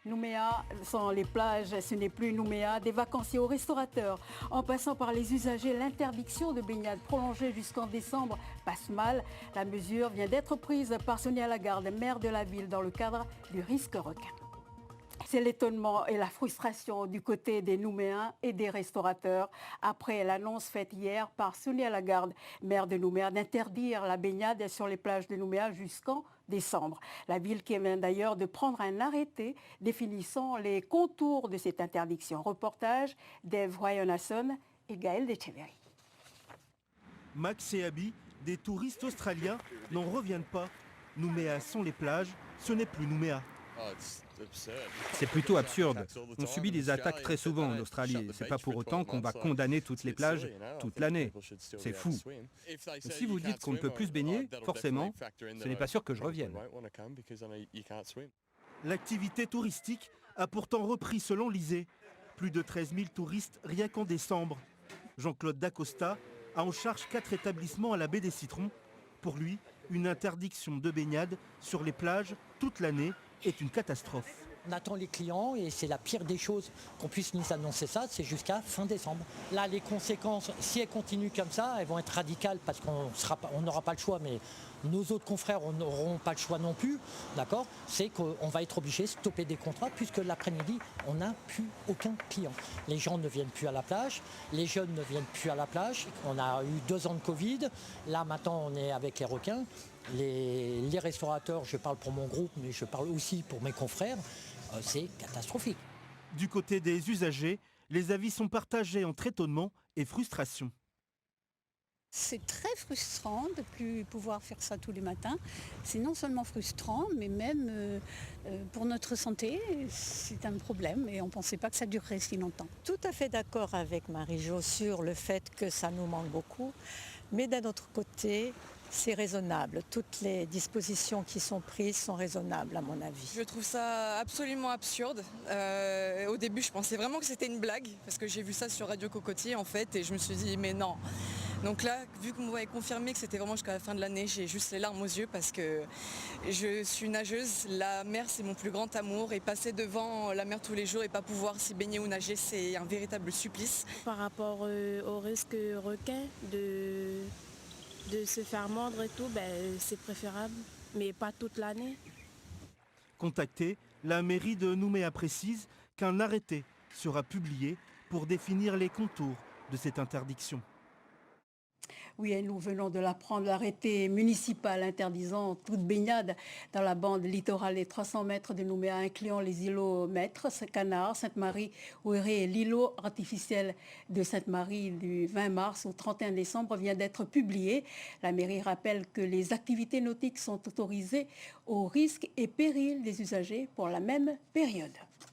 Nouméa, sans les plages, ce n'est plus Nouméa. Des vacanciers aux restaurateurs, en passant par les usagers, l'interdiction de baignade prolongée jusqu'en décembre passe mal. La mesure vient d'être prise par Sonia Lagarde, maire de la ville, dans le cadre du risque requin. C'est l'étonnement et la frustration du côté des Nouméens et des restaurateurs après l'annonce faite hier par Sonia Lagarde, maire de Nouméa, d'interdire la baignade sur les plages de Nouméa jusqu'en décembre. La ville qui vient d'ailleurs de prendre un arrêté définissant les contours de cette interdiction. Reportage d'Eve Royonasson et Gaël Decheverry. Max et Abby, des touristes australiens, n'en reviennent pas. Nouméa sont les plages, ce n'est plus Nouméa. C'est plutôt absurde. On subit des attaques très souvent en Australie. C'est pas pour autant qu'on va condamner toutes les plages toute l'année. C'est fou. Si vous dites qu'on ne peut plus se baigner, forcément, ce n'est pas sûr que je revienne. L'activité touristique a pourtant repris selon l'ISEE. Plus de 13 000 touristes rien qu'en décembre. Jean-Claude Dacosta a en charge 4 établissements à la baie des Citrons. Pour lui, une interdiction de baignade sur les plages toute l'année est une catastrophe. On attend les clients et c'est la pire des choses qu'on puisse nous annoncer ça, c'est jusqu'à fin décembre. Là, les conséquences, si elles continuent comme ça, elles vont être radicales parce qu'on n'aura pas le choix, mais nos autres confrères n'auront pas le choix non plus, d'accord ? C'est qu'on va être obligé de stopper des contrats puisque l'après-midi, on n'a plus aucun client. Les gens ne viennent plus à la plage, les jeunes ne viennent plus à la plage. On a eu 2 ans de Covid, là maintenant on est avec les requins. Les restaurateurs, je parle pour mon groupe, mais je parle aussi pour mes confrères, c'est catastrophique. Du côté des usagers, les avis sont partagés entre étonnement et frustration. C'est très frustrant de ne plus pouvoir faire ça tous les matins. C'est non seulement frustrant, mais même pour notre santé, c'est un problème et on ne pensait pas que ça durerait si longtemps. Tout à fait d'accord avec Marie-Jo sur le fait que ça nous manque beaucoup, mais d'un autre côté, c'est raisonnable. Toutes les dispositions qui sont prises sont raisonnables à mon avis. Je trouve ça absolument absurde. Au début, je pensais vraiment que c'était une blague parce que j'ai vu ça sur Radio Cocotier en fait et je me suis dit mais non. Donc là, vu que vous m'avez confirmé que c'était vraiment jusqu'à la fin de l'année, j'ai juste les larmes aux yeux parce que je suis nageuse. La mer, c'est mon plus grand amour et passer devant la mer tous les jours et pas pouvoir s'y baigner ou nager, c'est un véritable supplice. Par rapport au risque requin de se faire mordre et tout, c'est préférable, mais pas toute l'année. Contactée, la mairie de Nouméa précise qu'un arrêté sera publié pour définir les contours de cette interdiction. Oui, et nous venons de l'apprendre, l'arrêté municipal interdisant toute baignade dans la bande littorale des 300 mètres de Nouméa, incluant les îlots Maîtres, Canard, Sainte-Marie, Ouéré et l'îlot artificiel de Sainte-Marie du 20 mars au 31 décembre vient d'être publié. La mairie rappelle que les activités nautiques sont autorisées au risque et péril des usagers pour la même période.